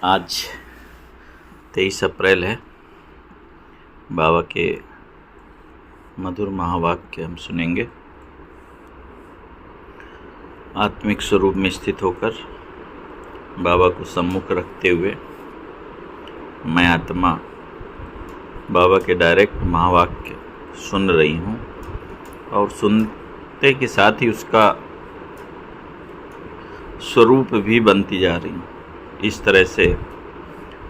आज 23 अप्रैल है। बाबा के मधुर महावाक्य हम सुनेंगे। आत्मिक स्वरूप में स्थित होकर बाबा को सम्मुख रखते हुए मैं आत्मा बाबा के डायरेक्ट महावाक्य सुन रही हूँ और सुनते के साथ ही उसका स्वरूप भी बनती जा रही हूँ। इस तरह से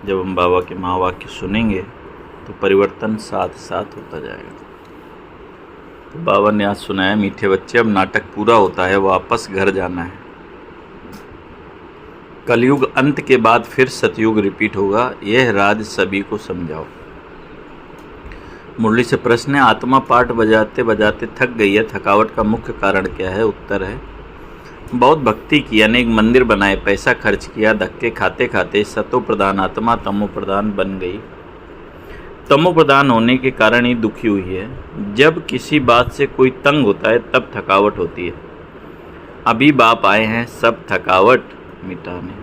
जब हम बाबा के महावाक्य सुनेंगे तो परिवर्तन साथ साथ होता जाएगा। तो बाबा ने आज सुनाया, मीठे बच्चे अब नाटक पूरा होता है, वापस घर जाना है। कलयुग अंत के बाद फिर सतयुग रिपीट होगा, यह राज सभी को समझाओ। मुरली से प्रश्न है, आत्मा पाठ बजाते बजाते थक गई है, थकावट का मुख्य कारण क्या है? उत्तर है, बहुत भक्ति की, अनेक मंदिर बनाए, पैसा खर्च किया, धक्के खाते खाते सतो प्रधान आत्मा तमो प्रधान बन गई। तमो प्रधान होने के कारण ही दुखी हुई है। जब किसी बात से कोई तंग होता है तब थकावट होती है। अभी बाप आए हैं सब थकावट मिटाने,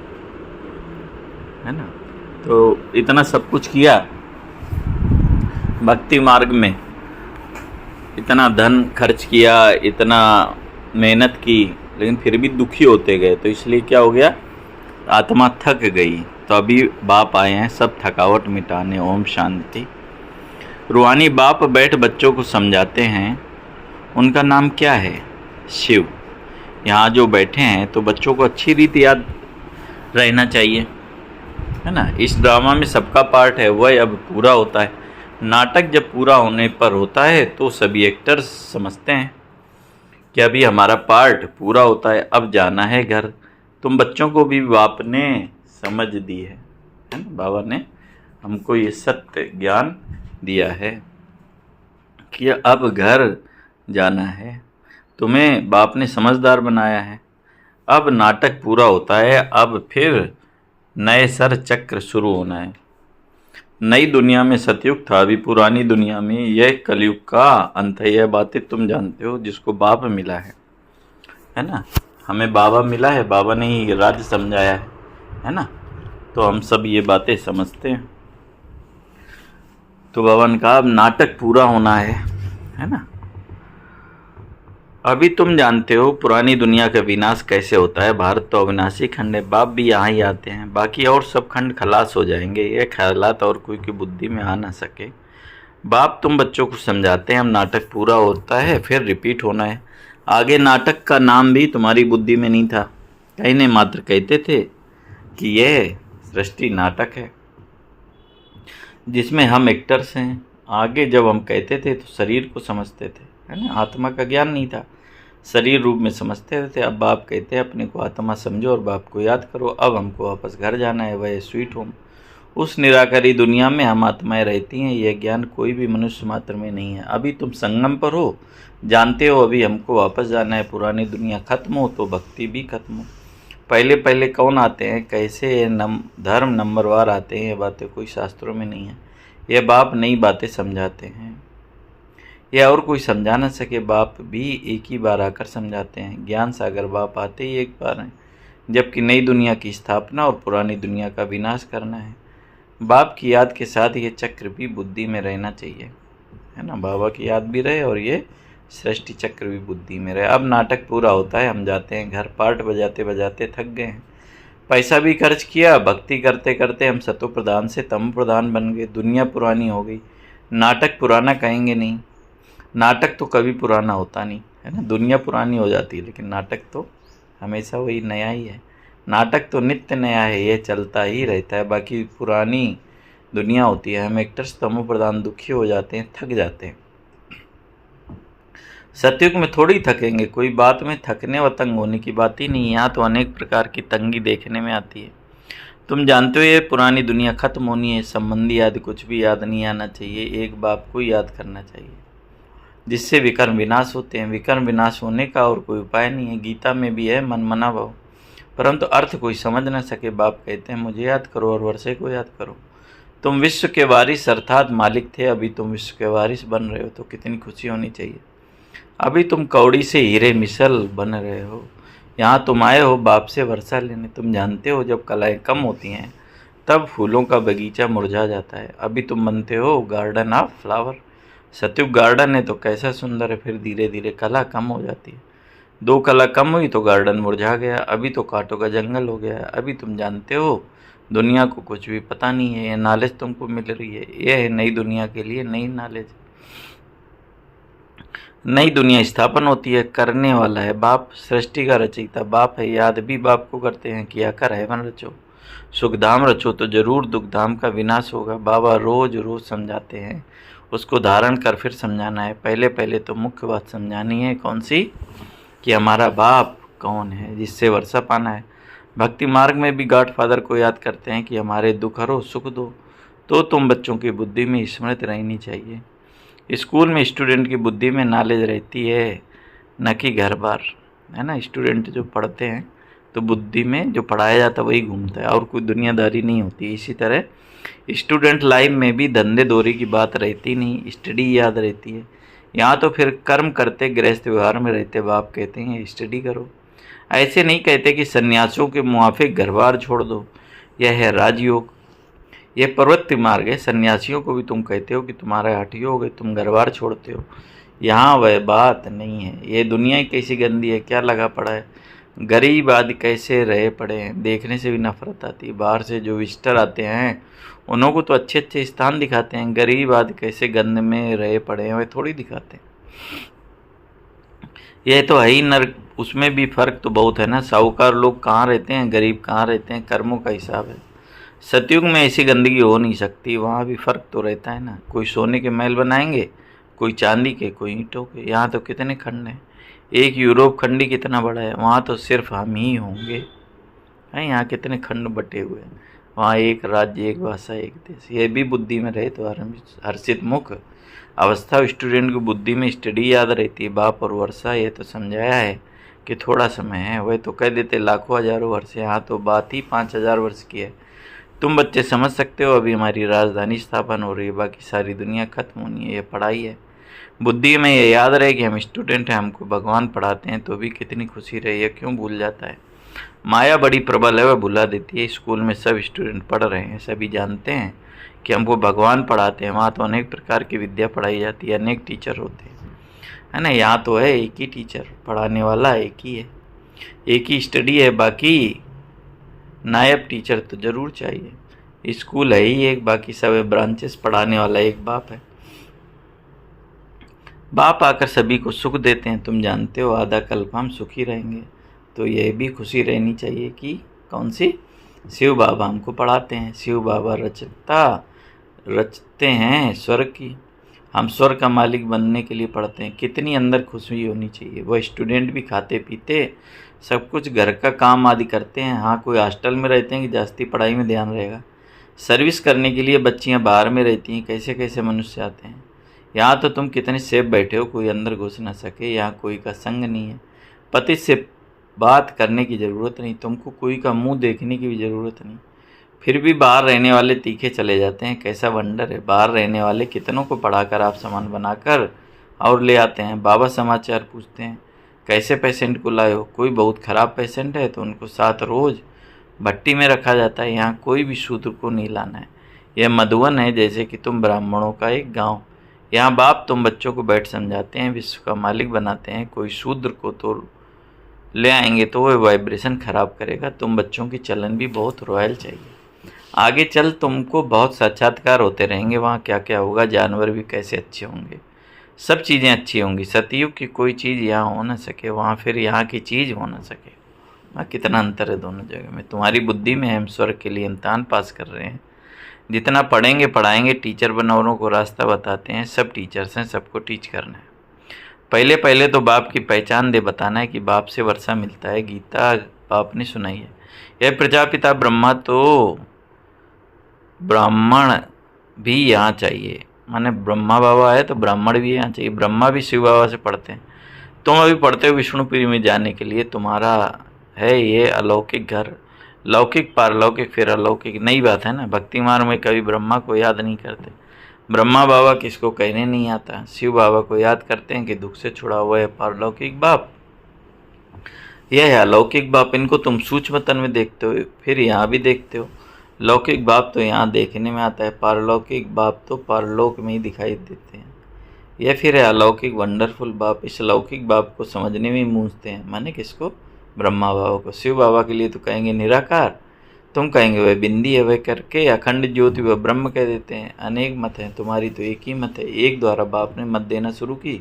है ना। तो इतना सब कुछ किया भक्ति मार्ग में, इतना धन खर्च किया, इतना मेहनत की, लेकिन फिर भी दुखी होते गए। तो इसलिए क्या हो गया, आत्मा थक गई। तो अभी बाप आए हैं सब थकावट मिटाने। ओम शांति। रूहानी बाप बैठ बच्चों को समझाते हैं। उनका नाम क्या है? शिव। यहाँ जो बैठे हैं तो बच्चों को अच्छी रीति याद रहना चाहिए, है ना। इस ड्रामा में सबका पार्ट है, वह अब पूरा होता है। नाटक जब पूरा होने पर होता है तो सभी एक्टर्स समझते हैं कि अभी हमारा पार्ट पूरा होता है, अब जाना है घर। तुम बच्चों को भी बाप ने समझ दी है ना। बाबा ने हमको ये सत्य ज्ञान दिया है कि अब घर जाना है। तुम्हें बाप ने समझदार बनाया है। अब नाटक पूरा होता है, अब फिर नए सर चक्र शुरू होना है। नई दुनिया में सतयुग था, अभी पुरानी दुनिया में यह कलयुग का अंत है। यह बातें तुम जानते हो, जिसको बाप मिला है ना। हमें बाबा मिला है, बाबा ने ही राज्य समझाया है ना। तो हम सब ये बातें समझते हैं। तो बाबा ने कहा अब नाटक पूरा होना है ना। अभी तुम जानते हो पुरानी दुनिया का विनाश कैसे होता है। भारत तो अविनाशी खंड है, बाप भी यहाँ ही आते हैं, बाकी और सब खंड खलास हो जाएंगे। ये ख्यालात और कोई की बुद्धि में आ ना सके। बाप तुम बच्चों को समझाते हैं, अब नाटक पूरा होता है फिर रिपीट होना है। आगे नाटक का नाम भी तुम्हारी बुद्धि में नहीं था। कहने मात्र कहते थे कि यह सृष्टि नाटक है जिसमें हम एक्टर्स हैं। आगे जब हम कहते थे तो शरीर को समझते थे, है ना। आत्मा का ज्ञान नहीं था, शरीर रूप में समझते थे। अब बाप कहते हैं अपने को आत्मा समझो और बाप को याद करो। अब हमको वापस घर जाना है, वह स्वीट होम। उस निराकारी दुनिया में हम आत्माएं रहती हैं। यह ज्ञान कोई भी मनुष्य मात्र में नहीं है। अभी तुम संगम पर हो, जानते हो अभी हमको वापस जाना है। पुरानी दुनिया खत्म हो तो भक्ति भी खत्म हो। पहले पहले कौन आते हैं, कैसे धर्म नंबरवार आते हैं, ये बातें कोई शास्त्रों में नहीं है। यह बाप नई बातें समझाते हैं। यह और कोई समझा न सके, बाप भी एक ही बार आकर समझाते हैं। ज्ञान सागर बाप आते ही एक बार हैं, जबकि नई दुनिया की स्थापना और पुरानी दुनिया का विनाश करना है। बाप की याद के साथ ये चक्र भी बुद्धि में रहना चाहिए, है ना। बाबा की याद भी रहे और ये सृष्टि चक्र भी बुद्धि में रहे। अब नाटक पूरा होता है, हम जाते हैं घर। पाठ बजाते बजाते थक गए हैं, पैसा भी खर्च किया, भक्ति करते करते हम सतो प्रधान से तम प्रधान बन गए। दुनिया पुरानी हो गई, नाटक पुराना कहेंगे नहीं। नाटक तो कभी पुराना होता नहीं, है ना। दुनिया पुरानी हो जाती है लेकिन नाटक तो हमेशा वही नया ही है। नाटक तो नित्य नया है, ये चलता ही रहता है। बाकी पुरानी दुनिया होती है। हम एक्टर्स तमो प्रधान दुखी हो जाते हैं, थक जाते हैं। सतयुग में थोड़ी थकेंगे, कोई बात में थकने व तंग होने की बात ही नहीं। यहाँ तो अनेक प्रकार की तंगी देखने में आती है। तुम जानते हो ये पुरानी दुनिया खत्म होनी है। संबंधी आदि कुछ भी याद नहीं आना चाहिए, एक बाप को याद करना चाहिए, जिससे विकर्म विनाश होते हैं। विकर्म विनाश होने का और कोई उपाय नहीं है। गीता में भी है मन मना भव, परंतु अर्थ कोई समझ न सके। बाप कहते हैं मुझे याद करो और वर्षे को याद करो। तुम विश्व के वारिस अर्थात मालिक थे, अभी तुम विश्व के वारिस बन रहे हो, तो कितनी खुशी होनी चाहिए। अभी तुम कौड़ी से हीरे मिसल बन रहे हो। यहाँ तुम आए हो बाप से वर्षा लेने। तुम जानते हो जब कलाएं कम होती हैं तब फूलों का बगीचा मुरझा जाता है। अभी तुम बनते हो गार्डन ऑफ फ्लावर। सतयुग गार्डन है तो कैसा सुंदर है, फिर धीरे धीरे कला कम हो जाती है। 2 कला कम हुई तो गार्डन मुरझा गया, अभी तो कांटों का जंगल हो गया। अभी तुम जानते हो दुनिया को कुछ भी पता नहीं है, ये नॉलेज तुमको मिल रही है, ये है नई दुनिया के लिए नई नॉलेज। नई दुनिया स्थापन होती है, करने वाला है बाप, सृष्टि का रचयिता बाप है। याद भी बाप को करते हैं, किया कर हेवन रचो, सुखधाम रचो तो जरूर दुखधाम का विनाश होगा। बाबा रोज रोज समझाते हैं, उसको धारण कर फिर समझाना है। पहले पहले तो मुख्य बात समझानी है, कौन सी? कि हमारा बाप कौन है, जिससे वर्षा पाना है। भक्ति मार्ग में भी गॉड फादर को याद करते हैं कि हमारे दुख हरो सुख दो। तो तुम बच्चों की बुद्धि में स्मृति रहनी चाहिए। स्कूल में स्टूडेंट की बुद्धि में नॉलेज रहती है, न कि घर बार, है ना। स्टूडेंट जो पढ़ते हैं तो बुद्धि में जो पढ़ाया जाता है वही घूमता है, और कोई दुनियादारी नहीं होती। इसी तरह स्टूडेंट लाइफ में भी धंधे दौरी की बात रहती नहीं, स्टडी याद रहती है। यहाँ तो फिर कर्म करते गृहस्थ व्यवहार में रहते बाप कहते हैं स्टडी करो। ऐसे नहीं कहते कि सन्यासियों के मुआफिक घर बार छोड़ दो, यह है राजयोग, यह प्रवृत्ति मार्ग है। सन्यासियों को भी तुम कहते हो कि तुम्हारा हठ योग है, तुम घर बार छोड़ते हो, यहाँ वह बात नहीं है। ये दुनिया ही कैसी गंदी है, क्या लगा पड़ा है। गरीब आदि कैसे रहे पड़े हैं, देखने से भी नफरत आती है। बाहर से जो विजिटर आते हैं उन्हों को तो अच्छे अच्छे स्थान दिखाते हैं, गरीब आदि कैसे गंद में रहे पड़े हैं वह थोड़ी दिखाते हैं। यह तो है ही नर्क, उसमें भी फर्क तो बहुत है ना। साहूकार लोग कहाँ रहते हैं, गरीब कहाँ रहते हैं, कर्मों का हिसाब है। सतयुग में ऐसी गंदगी हो नहीं सकती, वहाँ भी फर्क तो रहता है ना। कोई सोने के महल बनाएंगे, कोई चांदी के, कोई ईंटों के। यहाँ तो कितने खंड हैं, एक यूरोप खंड ही कितना बड़ा है, वहाँ तो सिर्फ हम ही होंगे। हैं यहाँ कितने खंड बटे हुए हैं, वहाँ एक राज्य, एक भाषा, एक देश। ये भी बुद्धि में रहे तो हर्षित मुख अवस्था। स्टूडेंट की बुद्धि में स्टडी याद रहती है, बाप और वर्षा। ये तो समझाया है कि थोड़ा समय है, वह तो कह देते लाखों हजारों वर्ष। यहाँ तो बात ही 5000 वर्ष की है। तुम बच्चे समझ सकते हो, अभी हमारी राजधानी स्थापन हो रही है, बाकी सारी दुनिया खत्म होनी है। ये पढ़ाई है, बुद्धि में ये याद रहे कि हम स्टूडेंट हैं, हमको भगवान पढ़ाते हैं, तो भी कितनी खुशी रही है। क्यों भूल जाता है, माया बड़ी प्रबल है, वह भुला देती है। स्कूल में सब स्टूडेंट पढ़ रहे हैं, सभी जानते हैं कि हमको भगवान पढ़ाते हैं। वहाँ तो अनेक प्रकार की विद्या पढ़ाई जाती है, अनेक टीचर होते हैं, है ना। यहाँ तो है एक ही टीचर, पढ़ाने वाला एक ही है, एक ही स्टडी है, बाकी नायब टीचर तो ज़रूर चाहिए। स्कूल है ही एक, बाकी सब ब्रांचेस, पढ़ाने वाला एक बाप है। बाप आकर सभी को सुख देते हैं, तुम जानते हो आधा कल्प हम सुखी रहेंगे। तो यह भी खुशी रहनी चाहिए कि कौन सी? शिव बाबा हमको पढ़ाते हैं, शिव बाबा रचते हैं स्वर्ग की। हम स्वर्ग का मालिक बनने के लिए पढ़ते हैं, कितनी अंदर खुशी होनी चाहिए। वह स्टूडेंट भी खाते पीते सब कुछ घर का काम आदि करते हैं। हाँ, कोई हॉस्टल में रहते हैं कि जास्ती पढ़ाई में ध्यान रहेगा। सर्विस करने के लिए बच्चियाँ बाहर में रहती हैं, कैसे कैसे मनुष्य आते हैं। यहाँ तो तुम कितने सेफ बैठे हो, कोई अंदर घुस ना सके। यहाँ कोई का संग नहीं है, पति से बात करने की ज़रूरत नहीं, तुमको कोई का मुंह देखने की भी ज़रूरत नहीं। फिर भी बाहर रहने वाले तीखे चले जाते हैं, कैसा वंडर है। बाहर रहने वाले कितनों को पढ़ाकर आप सामान बनाकर और ले आते हैं। बाबा समाचार पूछते हैं, कैसे पेशेंट को लाए हो। कोई बहुत ख़राब पेशेंट है तो उनको साथ रोज़ भट्टी में रखा जाता है। यहाँ कोई भी शूद्र को नहीं लाना है। यह मधुवन है, जैसे कि तुम ब्राह्मणों का एक गाँव। यहाँ बाप तुम बच्चों को बैठ समझाते हैं, विश्व का मालिक बनाते हैं। कोई शूद्र को तो ले आएंगे तो वह वाइब्रेशन ख़राब करेगा। तुम बच्चों की चलन भी बहुत रॉयल चाहिए। आगे चल तुमको बहुत साक्षात्कार होते रहेंगे, वहाँ क्या क्या होगा, जानवर भी कैसे अच्छे होंगे, सब चीज़ें अच्छी होंगी। सतयुग की कोई चीज़ यहाँ हो ना सके, वहाँ फिर यहाँ की चीज़ हो ना सके। वहाँ कितना अंतर है दोनों जगह में। तुम्हारी बुद्धि में हम स्वर्ग के लिए इम्तहान पास कर रहे हैं। जितना पढ़ेंगे पढ़ाएंगे, टीचर बनौरों को रास्ता बताते हैं। सब टीचर्स हैं, सबको टीच करना है। पहले पहले तो बाप की पहचान दे बताना है कि बाप से वर्षा मिलता है। गीता बाप ने सुनाई है। यह प्रजापिता ब्रह्मा तो ब्राह्मण भी यहाँ चाहिए, माने ब्रह्मा बाबा है तो ब्राह्मण भी यहाँ चाहिए। ब्रह्मा भी शिव बाबा से पढ़ते हैं। तुम अभी पढ़ते हो विष्णुपुरी में जाने के लिए, तुम्हारा है ये अलौकिक घर। लौकिक पारलौकिक फिर अलौकिक, नई बात है ना। भक्ति मार्ग में कभी ब्रह्मा को याद नहीं करते। ब्रह्मा बाबा किसको कहने नहीं आता, शिव बाबा को याद करते हैं कि दुख से छुड़ा हुआ है पारलौकिक बाप। यह है अलौकिक बाप। इनको तुम सूक्ष्म तन में देखते हो, फिर यहाँ भी देखते हो। लौकिक बाप तो यहाँ देखने में आता है, पारलौकिक बाप तो परलोक में ही दिखाई देते हैं। यह फिर है अलौकिक वंडरफुल बाप। इस लौकिक बाप को समझने में मूंझते हैं। माने किसको? ब्रह्मा बाबा को। शिव बाबा के लिए तो कहेंगे निराकार, तुम कहेंगे वह बिंदी है, वह करके अखंड ज्योति वह ब्रह्म कह देते हैं। अनेक मत हैं, तुम्हारी तो एक ही मत है। एक द्वारा बाप ने मत देना शुरू की,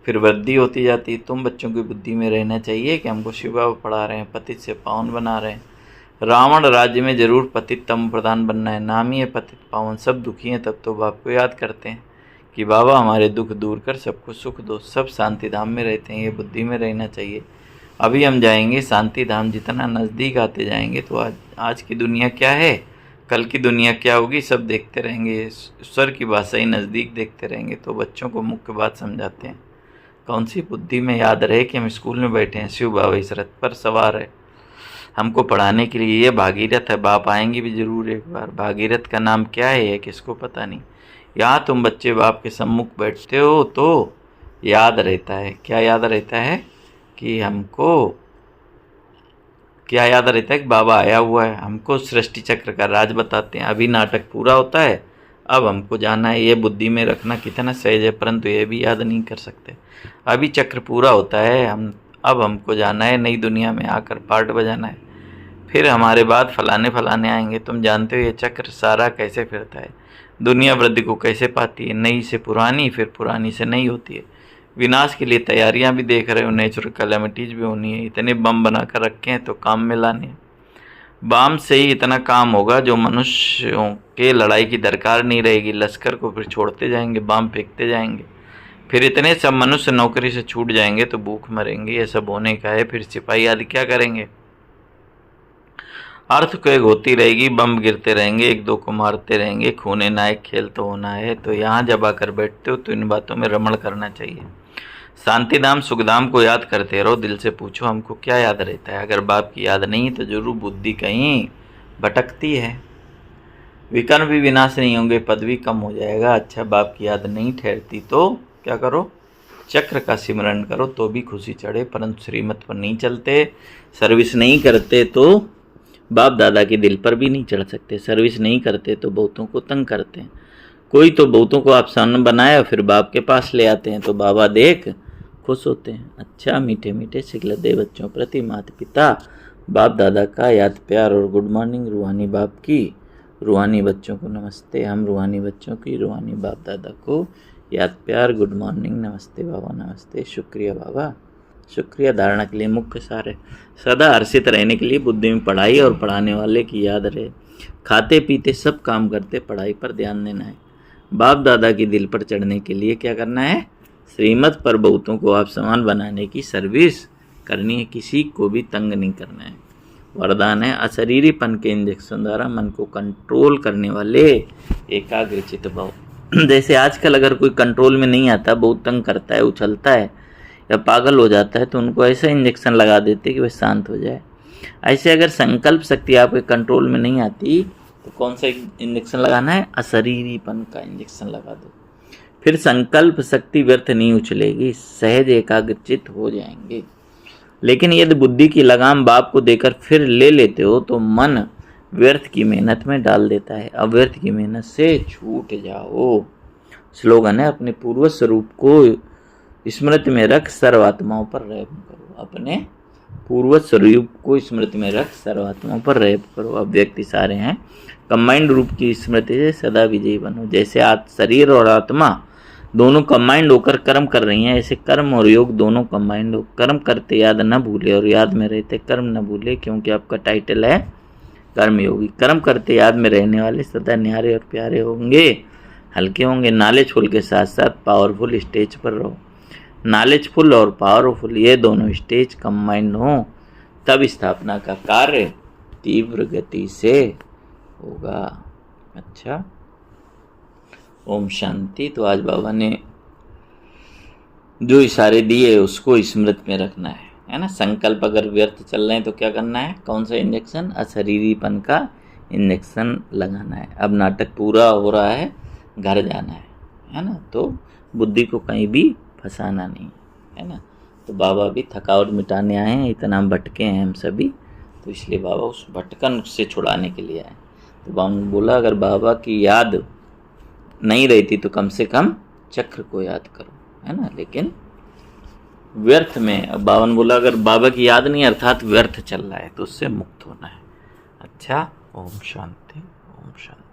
फिर वृद्धि होती जाती। तुम बच्चों की बुद्धि में रहना चाहिए कि हमको शिव बाबा पढ़ा रहे हैं, पतित से पावन बना रहे हैं। रावण राज्य में जरूर पतित तम प्रधान बनना है, नाम ही है पतित पावन। सब दुखी हैं तब तो बाप को याद करते हैं कि बाबा हमारे दुख दूर कर सबको सुख दो। सब शांति धाम में रहते हैं, ये बुद्धि में रहना चाहिए। अभी हम जाएंगे शांति धाम। जितना नज़दीक आते जाएंगे तो आज की दुनिया क्या है, कल की दुनिया क्या होगी, सब देखते रहेंगे। ईश्वर की भाषा ही नज़दीक देखते रहेंगे। तो बच्चों को मुख्य बात समझाते हैं। कौन सी बुद्धि में याद रहे कि हम स्कूल में बैठे हैं, शिव बाबा इस रथ पर सवार है हमको पढ़ाने के लिए। ये भागीरथ है, बाप आएंगे भी जरूर एक बार। भागीरथ का नाम क्या है ये किसको पता नहीं। यहाँ तुम बच्चे बाप के सम्मुख बैठते हो तो याद रहता है। क्या याद रहता है? कि हमको क्या याद रहता है कि बाबा आया हुआ है, हमको सृष्टि चक्र का राज बताते हैं। अभी नाटक पूरा होता है, अब हमको जाना है। ये बुद्धि में रखना कितना सहज है, परंतु ये भी याद नहीं कर सकते। अभी चक्र पूरा होता है, अब हमको जाना है नई दुनिया में आकर पार्ट बजाना है। फिर हमारे बाद फलाने आएंगे। तुम जानते हो ये चक्र सारा कैसे फिरता है, दुनिया वृद्धि को कैसे पाती है। नई से पुरानी, फिर पुरानी से नई होती है। विनाश के लिए तैयारियां भी देख रहे हो, नेचुरल कैलेमिटीज भी होनी है। इतने बम बना कर रखे हैं तो काम में लाने हैं। बम से ही इतना काम होगा जो मनुष्यों के लड़ाई की दरकार नहीं रहेगी। लश्कर को फिर छोड़ते जाएंगे, बम फेंकते जाएंगे। फिर इतने सब मनुष्य नौकरी से छूट जाएंगे तो भूख मरेंगे। ये सब होने का है। फिर सिपाही आदि क्या करेंगे? अर्थ को एक होती रहेगी, बम गिरते रहेंगे, एक दो को मारते रहेंगे। खूने नायक खेल तो होना है। तो यहाँ जब आकर बैठते हो तो इन बातों में रमण करना चाहिए। शांतिधाम सुखधाम को याद करते रहो। दिल से पूछो हमको क्या याद रहता है। अगर बाप की याद नहीं तो जरूर बुद्धि कहीं भटकती है। विकर्म भी विनाश नहीं होंगे, पद भी कम हो जाएगा। अच्छा, बाप की याद नहीं ठहरती तो क्या करो? चक्र का सिमरन करो तो भी खुशी चढ़े, परंतु श्रीमत पर नहीं चलते, सर्विस नहीं करते तो बाप दादा के दिल पर भी नहीं चढ़ सकते। सर्विस नहीं करते तो बहुतों को तंग करते हैं। कोई तो बहुतों को आप सामने बनाया फिर बाप के पास ले आते हैं तो बाबा देख खुश होते हैं। अच्छा, मीठे मीठे सिखला दे बच्चों प्रति माता पिता बाप दादा का याद प्यार और गुड मॉर्निंग। रूहानी बाप की रूहानी बच्चों को नमस्ते। हम रूहानी बच्चों की रूहानी बाप दादा को याद प्यार, गुड मॉर्निंग, नमस्ते बाबा, नमस्ते, शुक्रिया बाबा, शुक्रिया। धारणा के लिए मुख्य सार है सदा हर्षित रहने के लिए बुद्धि में पढ़ाई और पढ़ाने वाले की याद रहे। खाते पीते सब काम करते, पढ़ाई पर ध्यान देना है। बाप दादा की दिल पर चढ़ने के लिए क्या करना है? श्रीमत पर बहुतों को आप समान बनाने की सर्विस करनी है। किसी को भी तंग नहीं करना है। वरदान है अशरीरीपन के इंजेक्शन द्वारा मन को कंट्रोल करने वाले एकाग्रचित भाव। जैसे आजकल अगर कोई कंट्रोल में नहीं आता, बहुत तंग करता है, उछलता है या पागल हो जाता है तो उनको ऐसा इंजेक्शन लगा देते कि वह शांत हो जाए। ऐसे अगर संकल्प शक्ति आपके कंट्रोल में नहीं आती तो कौन सा इंजेक्शन लगाना है? अशरीरीपन का इंजेक्शन लगा दो। फिर संकल्प शक्ति व्यर्थ नहीं उछलेगी, सहज एकाग्रचित हो जाएंगे। लेकिन यदि बुद्धि की लगाम बाप को देकर फिर ले लेते हो तो मन व्यर्थ की मेहनत में डाल देता है। अव्यर्थ की मेहनत से छूट जाओ। स्लोगन है अपने पूर्व स्वरूप को स्मृति में रख सर्वात्माओं पर रहम करो। अपने पूर्व स्वरूप को स्मृति में रख सर्वात्माओं पर रहम करो। अब व्यक्ति सारे हैं, कंबाइंड रूप की स्मृति से सदा विजयी बनो। जैसे आज शरीर और आत्मा दोनों कंबाइंड होकर कर्म कर रही हैं, ऐसे कर्म और योग दोनों कंबाइंड हो। कर्म करते याद न भूले और याद में रहते कर्म न भूले, क्योंकि आपका टाइटल है कर्मयोगी। कर्म करते याद में रहने वाले सदा न्यारे और प्यारे होंगे, हल्के होंगे। नॉलेजफुल के साथ साथ पावरफुल स्टेज पर रहो। नॉलेजफुल और पावरफुल ये दोनों स्टेज कंबाइंड हो तब स्थापना का कार्य तीव्र गति से होगा। अच्छा, ओम शांति। तो आज बाबा ने जो इशारे दिए उसको स्मृति में रखना है ना। संकल्प अगर व्यर्थ चल रहे हैं तो क्या करना है? कौन सा इंजेक्शन? अशरीरीपन का इंजेक्शन लगाना है। अब नाटक पूरा हो रहा है, घर जाना है ना। तो बुद्धि को कहीं भी फंसाना नहीं है ना। तो बाबा भी थकावट मिटाने आए हैं, इतना भटके हैं हम सभी, तो इसलिए बाबा उस भटकन से छुड़ाने के लिए आए। तो बावन बोला अगर बाबा की याद नहीं रहती तो कम से कम चक्र को याद करो, है ना। लेकिन व्यर्थ में, अब बावन बोला अगर बाबा की याद नहीं अर्थात व्यर्थ चल रहा है तो उससे मुक्त होना है। अच्छा, ओम शांति, ओम शांति।